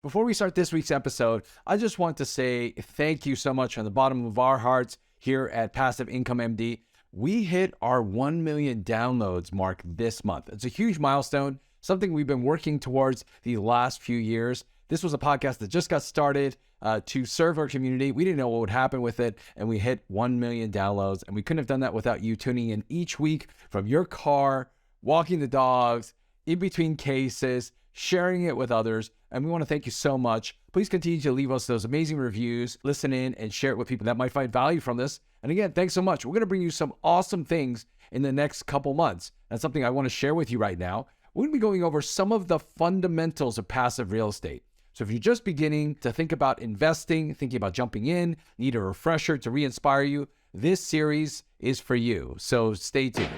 Before we start this week's episode, I just want to say thank you so much from the bottom of our hearts here at Passive Income MD. We hit our 1 million downloads mark this month. It's a huge milestone, something we've been working towards the last few years. This was a podcast that just got started to serve our community. We didn't know what would happen with it, and we hit 1 million downloads, and we couldn't have done that without you tuning in each week from your car, walking the dogs, in between cases, sharing it with others. And we want to thank you so much. Please continue to leave us those amazing reviews, listen in, and share it with people that might find value from this. And again, thanks so much. We're going to bring you some awesome things in the next couple months. That's something I want to share with you right now. We're going to be going over some of the fundamentals of passive real estate. So if you're just beginning to think about investing, thinking about jumping in, need a refresher to re-inspire you, this series is for you. So stay tuned.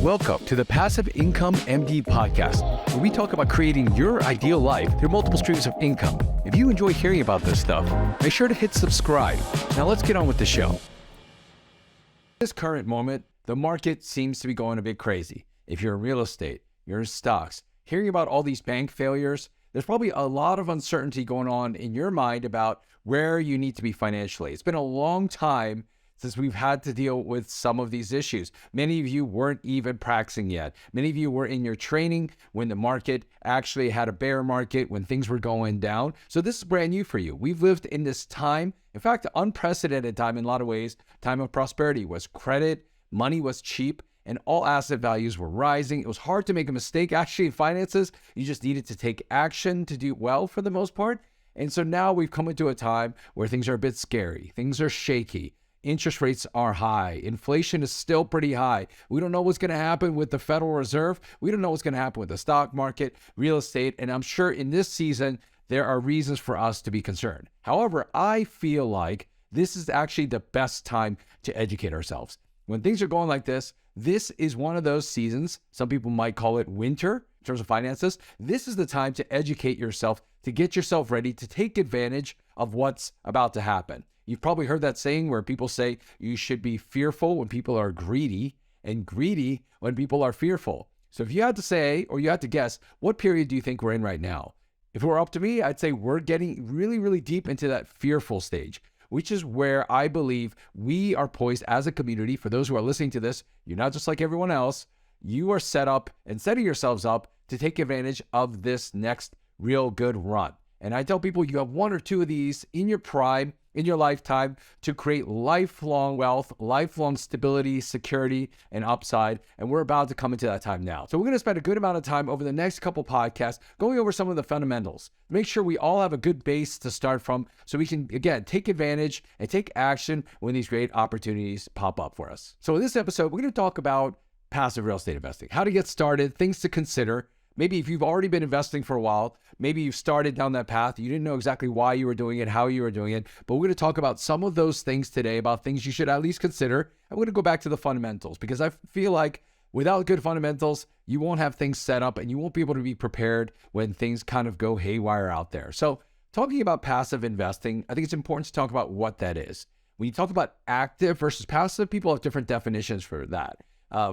Welcome to the Passive Income MD podcast, where we talk about creating your ideal life through multiple streams of income. If you enjoy hearing about this stuff, make sure to hit subscribe. Now let's get on with the show. At this current moment, the market seems to be going a bit crazy. If you're in real estate, you're in stocks, hearing about all these bank failures, there's probably a lot of uncertainty going on in your mind about where you need to be financially. It's been a long time since we've had to deal with some of these issues. Many of you weren't even practicing yet. Many of you were in your training when the market actually had a bear market, when things were going down. So this is brand new for you. We've lived in this time, in fact, unprecedented time in a lot of ways, time of prosperity. Was credit, money was cheap, and all asset values were rising. It was hard to make a mistake actually in finances. You just needed to take action to do well for the most part. And so now we've come into a time where things are a bit scary. Things are shaky. Interest rates are high. Inflation is still pretty high. We don't know what's going to happen with the Federal Reserve. We don't know what's going to happen with the stock market, real estate, and I'm sure in this season, there are reasons for us to be concerned. However, I feel like this is actually the best time to educate ourselves. When things are going like this is one of those seasons. Some people might call it winter in terms of finances. This is the time to educate yourself, to get yourself ready to take advantage of what's about to happen. You've probably heard that saying where people say you should be fearful when people are greedy and greedy when people are fearful. So if you had to say, or you had to guess, what period do you think we're in right now? If it were up to me, I'd say we're getting really, really deep into that fearful stage, which is where I believe we are poised as a community. For those who are listening to this, you're not just like everyone else. You are set up and setting yourselves up to take advantage of this next real good run. And I tell people you have one or two of these in your prime, in your lifetime, to create lifelong wealth, lifelong stability, security, and upside. And we're about to come into that time now. So we're going to spend a good amount of time over the next couple podcasts going over some of the fundamentals. Make sure we all have a good base to start from so we can, again, take advantage and take action when these great opportunities pop up for us. So in this episode, we're going to talk about passive real estate investing, how to get started, things to consider. Maybe if you've already been investing for a while, maybe you've started down that path, you didn't know exactly why you were doing it, how you were doing it, but we're going to talk about some of those things today, about things you should at least consider. I'm going to go back to the fundamentals because I feel like without good fundamentals, you won't have things set up and you won't be able to be prepared when things kind of go haywire out there. So talking about passive investing, I think it's important to talk about what that is. When you talk about active versus passive, people have different definitions for that.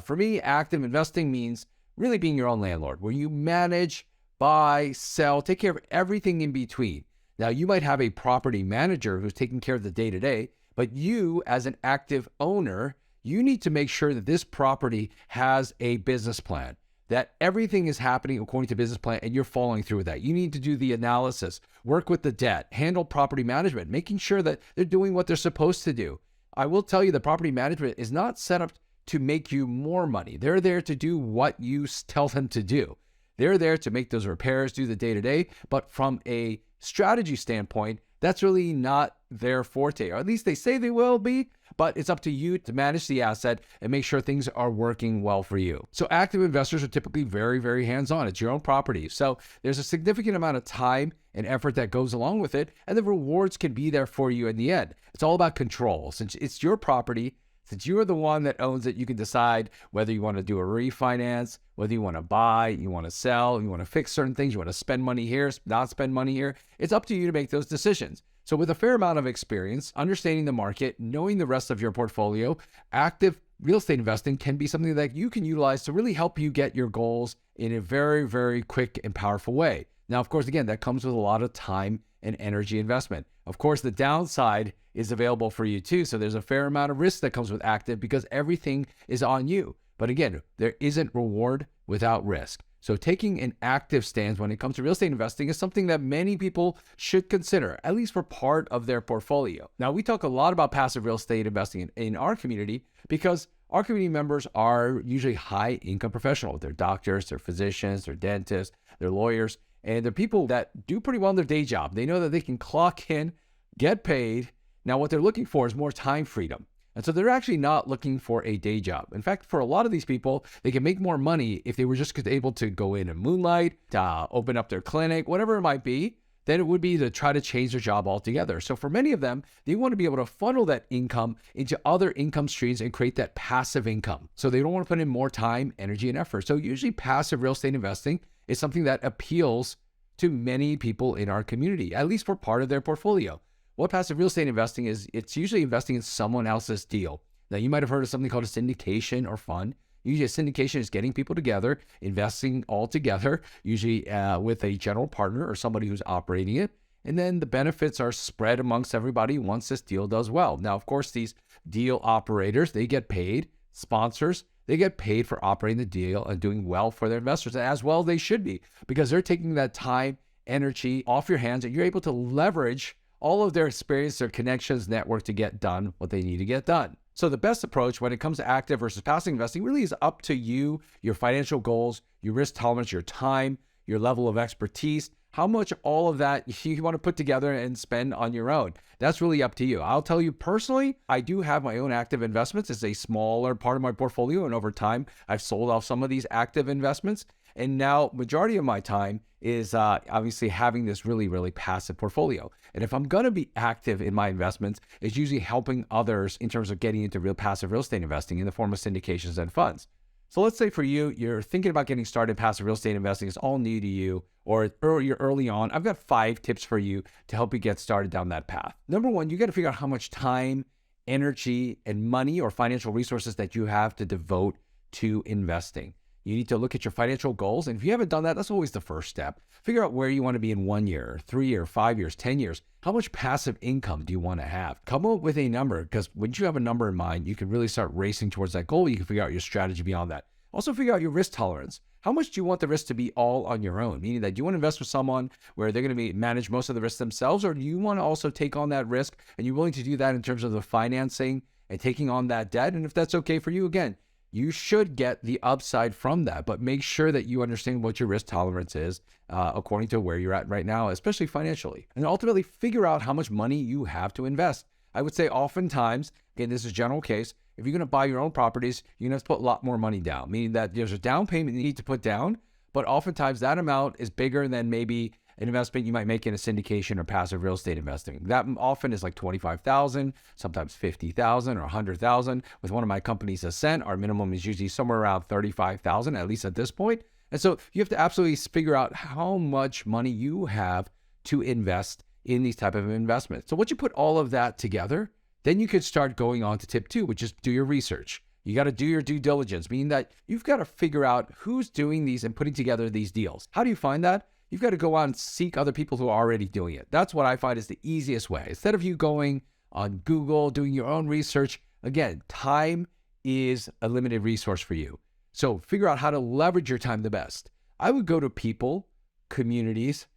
For me, active investing means really being your own landlord, where you manage, buy, sell, take care of everything in between. Now, you might have a property manager who's taking care of the day-to-day, but you, as an active owner, you need to make sure that this property has a business plan, that everything is happening according to business plan, and you're following through with that. You need to do the analysis, work with the debt, handle property management, making sure that they're doing what they're supposed to do. I will tell you the property management is not set up to make you more money. They're there to do what you tell them to do. They're there to make those repairs, do the day-to-day, but from a strategy standpoint, that's really not their forte, or at least they say they will be, but it's up to you to manage the asset and make sure things are working well for you. So active investors are typically very, very hands-on. It's your own property. So there's a significant amount of time and effort that goes along with it, and the rewards can be there for you in the end. It's all about control. Since it's your property, since you are the one that owns it, you can decide whether you want to do a refinance, whether you want to buy, you want to sell, you want to fix certain things, you want to spend money here, not spend money here. It's up to you to make those decisions. So with a fair amount of experience, understanding the market, knowing the rest of your portfolio, active real estate investing can be something that you can utilize to really help you get your goals in a very, very quick and powerful way. Now, of course, again, that comes with a lot of time and energy investment. Of course, the downside is available for you too. So there's a fair amount of risk that comes with active because everything is on you. But again, there isn't reward without risk. So taking an active stance when it comes to real estate investing is something that many people should consider, at least for part of their portfolio. Now, we talk a lot about passive real estate investing in our community because our community members are usually high income professionals. They're doctors, they're physicians, they're dentists, they're lawyers, and they're people that do pretty well in their day job. They know that they can clock in, get paid. Now, what they're looking for is more time freedom. And so they're actually not looking for a day job. In fact, for a lot of these people, they can make more money if they were just able to go in and moonlight, open up their clinic, whatever it might be, than it would be to try to change their job altogether. So for many of them, they want to be able to funnel that income into other income streams and create that passive income. So they don't want to put in more time, energy, and effort. So usually passive real estate investing is something that appeals to many people in our community, at least for part of their portfolio. What passive real estate investing is, it's usually investing in someone else's deal. Now, you might have heard of something called a syndication or fund. Usually a syndication is getting people together, investing all together, usually with a general partner or somebody who's operating it. And then the benefits are spread amongst everybody once this deal does well. Now, of course, these deal operators, they get paid. Sponsors, they get paid for operating the deal and doing well for their investors, as well they should be, because they're taking that time, energy off your hands, and you're able to leverage all of their experience, their connections, network to get done what they need to get done. So the best approach when it comes to active versus passive investing really is up to you, your financial goals, your risk tolerance, your time, your level of expertise, how much all of that you want to put together and spend on your own. That's really up to you. I'll tell you personally, I do have my own active investments. It's a smaller part of my portfolio. And over time, I've sold off some of these active investments. And now majority of my time is obviously having this really, really passive portfolio. And if I'm going to be active in my investments, it's usually helping others in terms of getting into real passive real estate investing in the form of syndications and funds. So let's say for you, you're thinking about getting started in passive real estate investing. It's all new to you, or you're early on. I've got 5 tips for you to help you get started down that path. Number 1, you got to figure out how much time, energy, and money or financial resources that you have to devote to investing. You need to look at your financial goals. And if you haven't done that, that's always the first step. Figure out where you want to be in 1 year, 3 years, 5 years, 10 years. How much passive income do you want to have? Come up with a number, because once you have a number in mind, you can really start racing towards that goal. You can figure out your strategy beyond that. Also figure out your risk tolerance. How much do you want the risk to be all on your own? Meaning that, do you want to invest with someone where they're going to manage most of the risk themselves, or do you want to also take on that risk and you're willing to do that in terms of the financing and taking on that debt? And if that's okay for you, again, you should get the upside from that, but make sure that you understand what your risk tolerance is according to where you're at right now, especially financially. And ultimately figure out how much money you have to invest. I would say oftentimes, again, this is a general case, if you're going to buy your own properties, you're going to have to put a lot more money down, meaning that there's a down payment you need to put down, but oftentimes that amount is bigger than maybe an investment you might make in a syndication or passive real estate investing. That often is like $25,000, sometimes $50,000 or $100,000. With one of my companies, Ascent, our minimum is usually somewhere around $35,000, at least at this point. And so you have to absolutely figure out how much money you have to invest in these type of investments. So once you put all of that together, then you could start going on to tip 2, which is do your research. You got to do your due diligence, meaning that you've got to figure out who's doing these and putting together these deals. How do you find that? You've got to go out and seek other people who are already doing it. That's what I find is the easiest way. Instead of you going on Google, doing your own research, again, time is a limited resource for you. So figure out how to leverage your time the best. I would go to people, communities,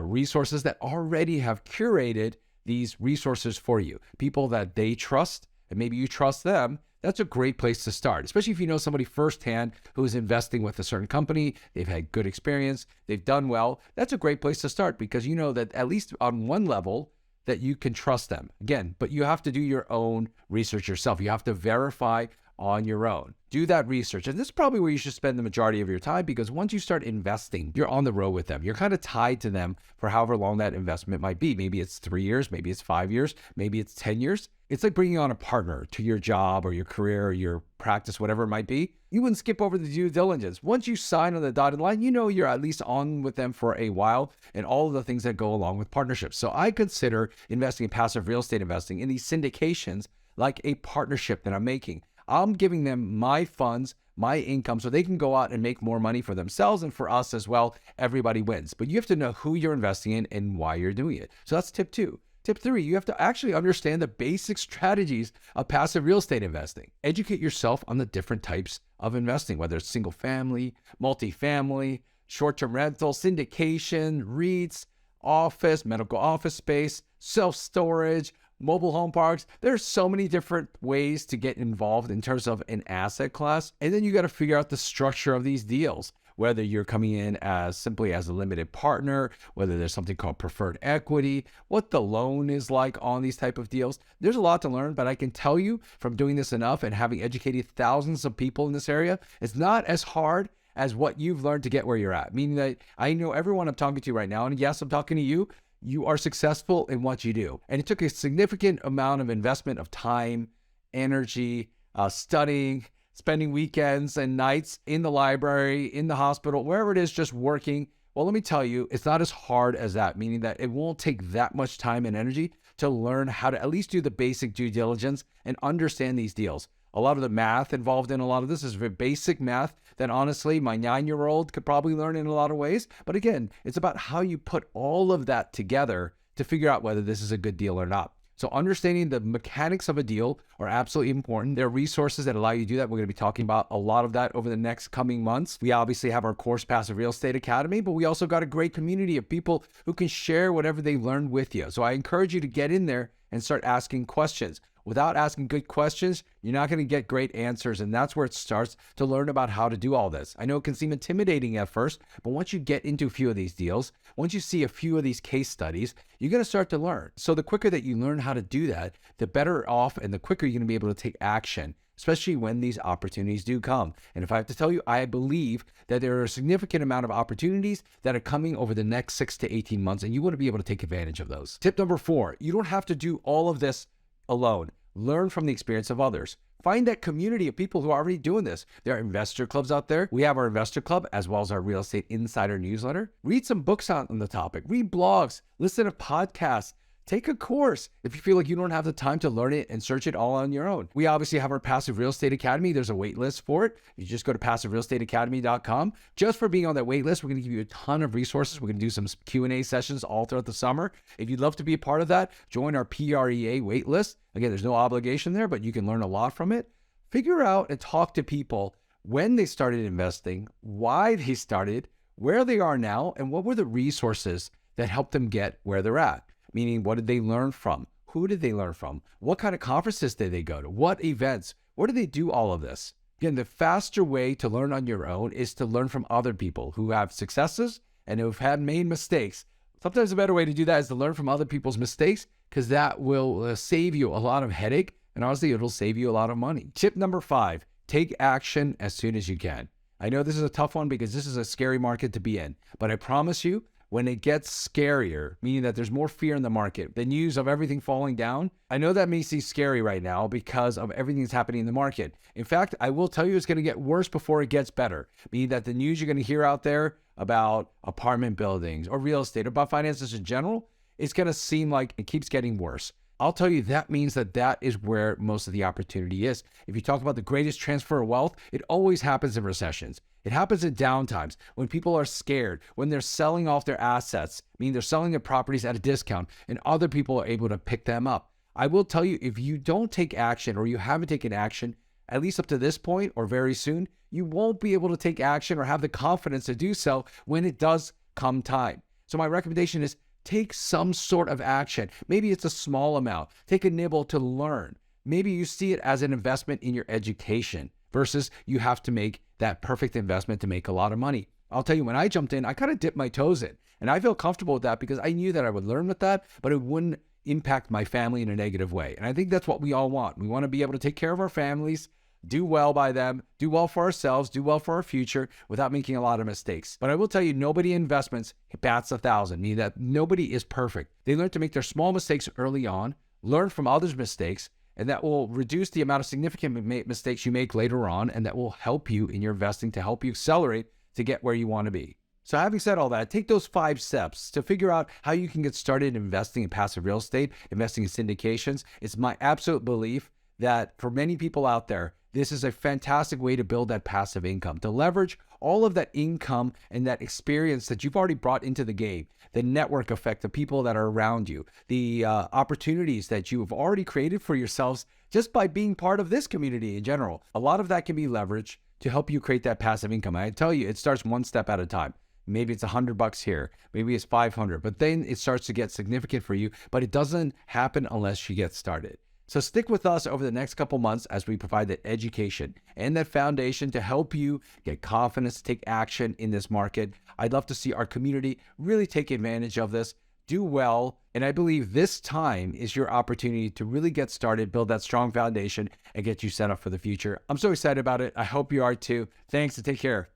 resources that already have curated these resources for you. People that they trust, and maybe you trust them. That's a great place to start, especially if you know somebody firsthand who is investing with a certain company, they've had good experience, they've done well. That's a great place to start because you know that at least on one level that you can trust them. Again, but you have to do your own research yourself. You have to verify on your own. Do that research. And this is probably where you should spend the majority of your time, because once you start investing, you're on the road with them. You're kind of tied to them for however long that investment might be. Maybe it's 3 years, maybe it's 5 years, maybe it's 10 years. It's like bringing on a partner to your job or your career or your practice, whatever it might be. You wouldn't skip over the due diligence. Once you sign on the dotted line, you know you're at least on with them for a while and all of the things that go along with partnerships. So I consider investing in passive real estate investing in these syndications like a partnership that I'm making. I'm giving them my funds, my income, so they can go out and make more money for themselves and for us as well. Everybody wins. But you have to know who you're investing in and why you're doing it. So that's tip 2. Tip 3, you have to actually understand the basic strategies of passive real estate investing. Educate yourself on the different types of investing, whether it's single family, multifamily, short-term rental, syndication, REITs, office, medical office space, self-storage, mobile home parks. There's so many different ways to get involved in terms of an asset class. And then you got to figure out the structure of these deals, whether you're coming in as simply as a limited partner, whether there's something called preferred equity, what the loan is like on these type of deals. There's a lot to learn, but I can tell you from doing this enough and having educated thousands of people in this area, it's not as hard as what you've learned to get where you're at. Meaning that I know everyone I'm talking to right now, and yes, I'm talking to you, you are successful in what you do. And it took a significant amount of investment of time, energy, studying, spending weekends and nights in the library, in the hospital, wherever it is, just working. Well, let me tell you, it's not as hard as that, meaning that it won't take that much time and energy to learn how to at least do the basic due diligence and understand these deals. A lot of the math involved in a lot of this is very basic math that honestly, my 9-year-old could probably learn in a lot of ways. But again, it's about how you put all of that together to figure out whether this is a good deal or not. So understanding the mechanics of a deal are absolutely important. There are resources that allow you to do that. We're going to be talking about a lot of that over the next coming months. We obviously have our course, Passive Real Estate Academy, but we also got a great community of people who can share whatever they learned with you. So I encourage you to get in there and start asking questions. Without asking good questions, you're not going to get great answers. And that's where it starts to learn about how to do all this. I know it can seem intimidating at first, but once you get into a few of these deals, once you see a few of these case studies, you're going to start to learn. So the quicker that you learn how to do that, the better off and the quicker you're going to be able to take action, especially when these opportunities do come. And if I have to tell you, I believe that there are a significant amount of opportunities that are coming over the next 6 to 18 months, and you want to be able to take advantage of those. Tip number 4, you don't have to do all of this alone. Learn from the experience of others. Find that community of people who are already doing this. There are investor clubs out there. We have our investor club as well as our real estate insider newsletter. Read some books on the topic. Read blogs. Listen to podcasts. Take a course if you feel like you don't have the time to learn it and search it all on your own. We obviously have our Passive Real Estate Academy. There's a wait list for it. You just go to passivrealestateacademy.com. Just for being on that wait list, we're going to give you a ton of resources. We're going to do some Q&A sessions all throughout the summer. If you'd love to be a part of that, join our PREA wait list. Again, there's no obligation there, but you can learn a lot from it. Figure out and talk to people when they started investing, why they started, where they are now, and what were the resources that helped them get where they're at. Meaning, what did they learn from? Who did they learn from? What kind of conferences did they go to? What events? Where did they do all of this? Again, the faster way to learn on your own is to learn from other people who have successes and who've made mistakes. Sometimes a better way to do that is to learn from other people's mistakes, because that will save you a lot of headache, and honestly, it'll save you a lot of money. Tip number 5, take action as soon as you can. I know this is a tough one because this is a scary market to be in, but I promise you, when it gets scarier, meaning that there's more fear in the market, the news of everything falling down, I know that may seem scary right now because of everything that's happening in the market. In fact, I will tell you it's going to get worse before it gets better, meaning that the news you're going to hear out there about apartment buildings or real estate, or about finances in general, it's going to seem like it keeps getting worse. I'll tell you, that means that is where most of the opportunity is. If you talk about the greatest transfer of wealth, it always happens in recessions. It happens in downtimes when people are scared, when they're selling off their assets, meaning they're selling their properties at a discount, and other people are able to pick them up. I will tell you, if you don't take action, or you haven't taken action, at least up to this point or very soon, you won't be able to take action or have the confidence to do so when it does come time. So my recommendation is take some sort of action. Maybe it's a small amount. Take a nibble to learn. Maybe you see it as an investment in your education versus you have to make that perfect investment to make a lot of money. I'll tell you, when I jumped in, I kind of dipped my toes in, and I feel comfortable with that because I knew that I would learn with that, but it wouldn't impact my family in a negative way. And I think that's what we all want. We want to be able to take care of our families, do well by them, do well for ourselves, do well for our future without making a lot of mistakes. But I will tell you, nobody in investments bats 1,000, meaning that nobody is perfect. They learn to make their small mistakes early on, learn from others' mistakes, and that will reduce the amount of significant mistakes you make later on, and that will help you in your investing to help you accelerate to get where you want to be. So having said all that, take those 5 steps to figure out how you can get started investing in passive real estate, investing in syndications. It's my absolute belief that for many people out there, this is a fantastic way to build that passive income, to leverage all of that income and that experience that you've already brought into the game, the network effect, the people that are around you, the opportunities that you have already created for yourselves just by being part of this community in general. A lot of that can be leveraged to help you create that passive income. I tell you, it starts one step at a time. Maybe it's $100 here, maybe it's 500, but then it starts to get significant for you, but it doesn't happen unless you get started. So stick with us over the next couple months as we provide that education and that foundation to help you get confidence, take action in this market. I'd love to see our community really take advantage of this, do well, and I believe this time is your opportunity to really get started, build that strong foundation, and get you set up for the future. I'm so excited about it. I hope you are too. Thanks and take care.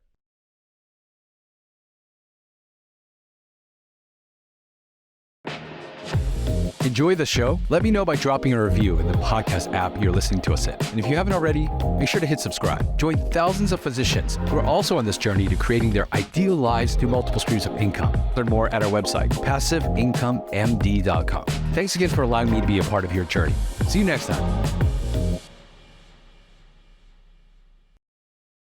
Enjoy the show? Let me know by dropping a review in the podcast app you're listening to us in. And if you haven't already, make sure to hit subscribe. Join thousands of physicians who are also on this journey to creating their ideal lives through multiple streams of income. Learn more at our website, passiveincomemd.com. Thanks again for allowing me to be a part of your journey. See you next time.